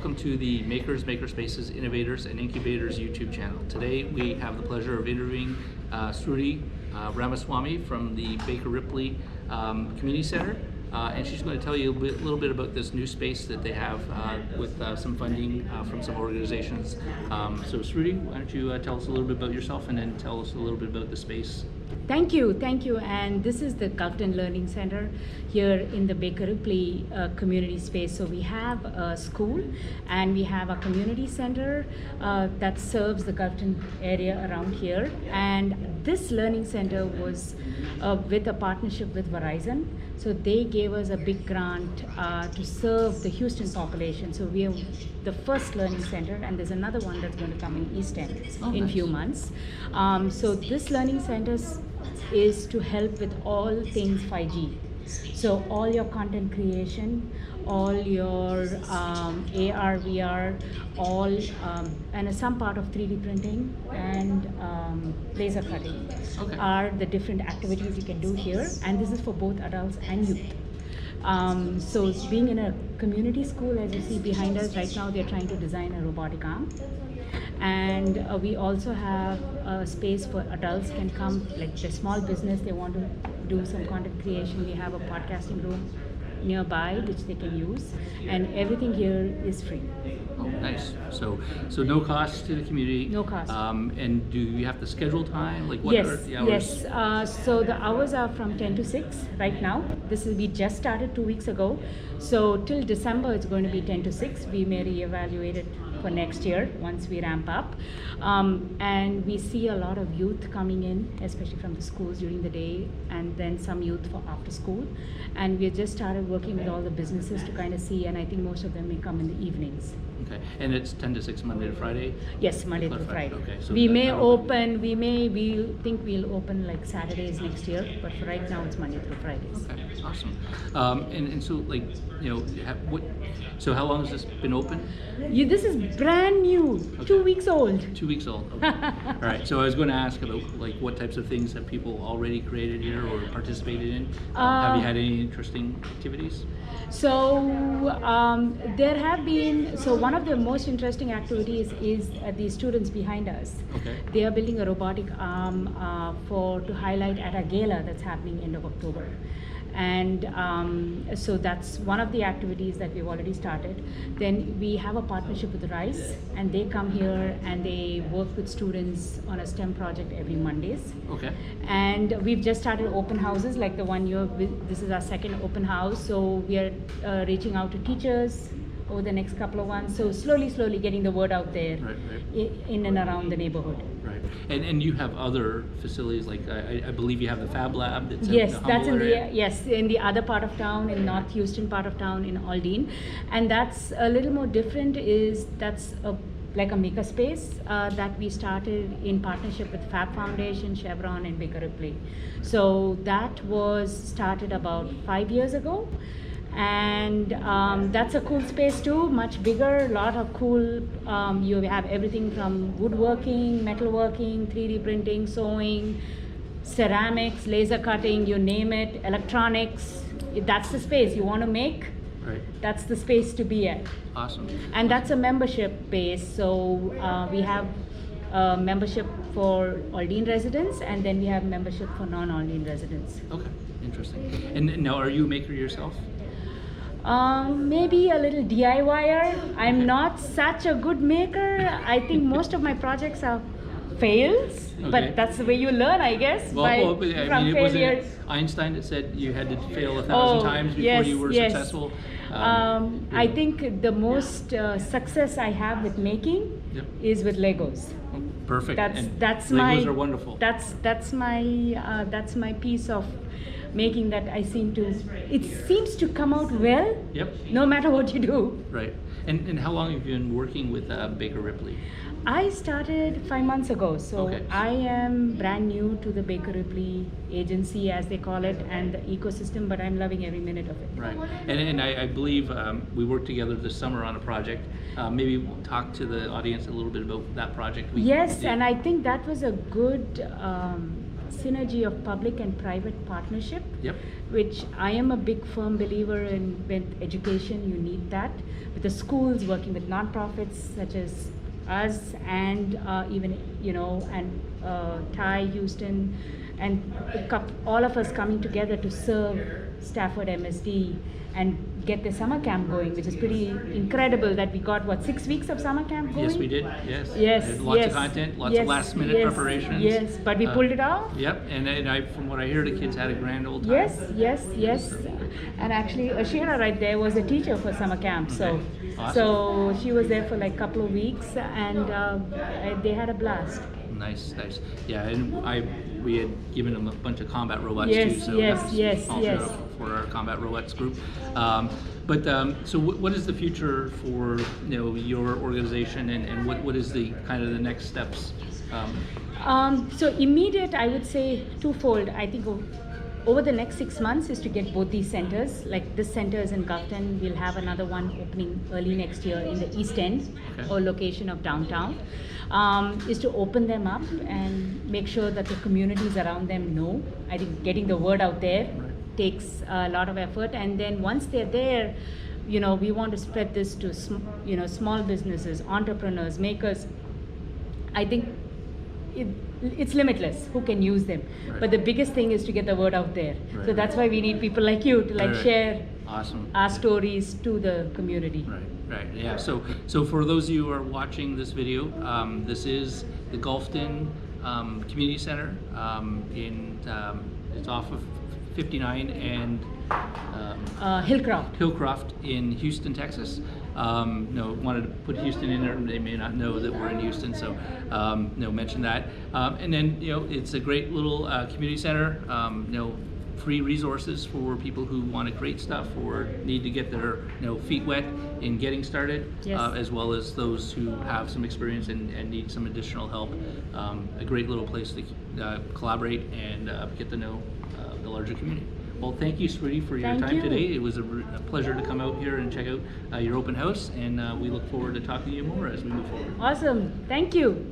welcome to the Makers, Makerspaces, Innovators, and Incubators YouTube channel. Today we have the pleasure of interviewing Sruti Ramaswamy from the Baker Ripley Community Center. And she's going to tell you a little bit about this new space that they have with some funding from some organizations. So Sruti, why don't you tell us a little bit about yourself and then tell us a little bit about the space. Thank you. And this is the Gulfton Learning Center here in the Baker Ripley community space. So we have a school and we have a community center that serves the Gulfton area around here. And this learning center was with a partnership with Verizon. So they gave us a big grant to serve the Houston population. So we are the first learning center, and there's another one that's going to come in East End in a few months. So this learning center is to help with all things 5G. So all your content creation, all your AR, VR, and some part of 3D printing and laser cutting are the different activities you can do here. And this is for both adults and youth. So being in a community school, as you see behind us right now, they're trying to design a robotic arm. And we also have a space for adults can come, like the small business, they want to do some content creation. We have a podcasting room nearby which they can use, and everything here is free. Oh, nice. So no cost to the community. No cost. And do you have to schedule time? Like what are the hours? Yes. So the hours are from 10 to 6 right now. We just started 2 weeks ago. So till December it's going to be 10 to 6. We may reevaluate it for next year once we ramp up. And we see a lot of youth coming in, especially from the schools during the day, and then some youth for after school. And we just started working with all the businesses to kind of see, and I think most of them may come in the evenings. Okay, and it's 10 to 6 Monday to Friday? Yes, Monday through Friday. Okay, so we think we'll open like Saturdays next year, but for right now it's Monday through Fridays. Okay, awesome. And so like, so how long has this been open? This is brand new, 2 weeks old. 2 weeks old, okay. All right, so I was going to ask about like what types of things have people already created here or participated in? Have you had any interesting activities? So there have been, one of the most interesting activities is the students behind us. Okay. They are building a robotic arm to highlight at a gala that's happening end of October. And so that's one of the activities that we've already started. Then we have a partnership with RISE, and they come here and they work with students on a STEM project every Mondays. Okay. And we've just started open houses, like the one year. This is our second open house. So we are reaching out to teachers over the next couple of months. So slowly getting the word out there in and around the neighborhood. Right. And you have other facilities, like I believe you have the Fab Lab. That's in the other part of town, in North Houston part of town in Aldine. And that's a little more different. That's like a makerspace that we started in partnership with Fab Foundation, Chevron, and Baker Ripley. So that was started about 5 years ago. And that's a cool space too, much bigger, a lot of cool, you have everything from woodworking, metalworking, 3D printing, sewing, ceramics, laser cutting, you name it, electronics. That's the space you want to make. Right. That's the space to be at. Awesome. And that's a membership base, so we have membership for Aldine residents, and then we have membership for non-Aldine residents. Okay, interesting. And now, are you a maker yourself? Maybe a little DIYer. I'm not such a good maker. I think most of my projects are fails, but that's the way you learn, I guess. From failures. Einstein that said you had to fail 1,000 times before you were successful. I think the most success I have with making is with Legos. Perfect. Legos are wonderful. That's my piece of making that it seems to come out well. No matter what you do. Right. And how long have you been working with Baker Ripley? I started 5 months ago, so I am brand new to the Baker Ripley agency, as they call it, and the ecosystem, but I'm loving every minute of it. Right, and I believe we worked together this summer on a project. Maybe we'll talk to the audience a little bit about that project. Yes, and I think that was a good synergy of public and private partnership, Yep. which I am a big firm believer in. With education, you need that. With the schools, working with nonprofits such as us, and even and Thai, Houston, and all of us coming together to serve Stafford MSD and get the summer camp going, which is pretty incredible that we got 6 weeks of summer camp going. Yes, we did. Yes. Yes. And lots yes, of content, lots yes, of last minute yes, preparations. Yes, but we pulled it off. Yep. And I, from what I hear, the kids had a grand old time. Yes. And actually, Ashira right there was a teacher for summer camp, so Okay. Awesome. so she was there for like a couple of weeks, and they had a blast. Nice. Yeah, and we had given them a bunch of combat robots Yes, too. So yes, that was yes, all yes. shout out for our combat robots group. So what is the future for your organization, and what is the kind of the next steps? So immediate, I would say twofold. I think over the next 6 months is to get both these centers. Like this center is in Gulfton. We'll have another one opening early next year in the East End, Okay. or location of downtown. Is to open them up and make sure that the communities around them know. I think getting the word out there takes a lot of effort, and then once they're there, we want to spread this to small businesses, entrepreneurs, makers. I think it's limitless who can use them, Right. but the biggest thing is to get the word out there. So Right. that's why we need people like you to Right. share Awesome. our stories to the community. Right. Yeah. So for those of you who are watching this video, this is the Gulfton Community Center. It's off of 59 and Hillcroft. Hillcroft in Houston, Texas. Wanted to put Houston in there. They may not know that we're in Houston, so mention that. And then it's a great little community center. Free resources for people who want to create stuff or need to get their feet wet in getting started, Yes. as well as those who have some experience and need some additional help. A great little place to collaborate and get to know the larger community. Well, thank you, Sruti, for your Thank time you. today. It was a pleasure to come out here and check out your open house, and we look forward to talking to you more as we move forward. Awesome. Thank you.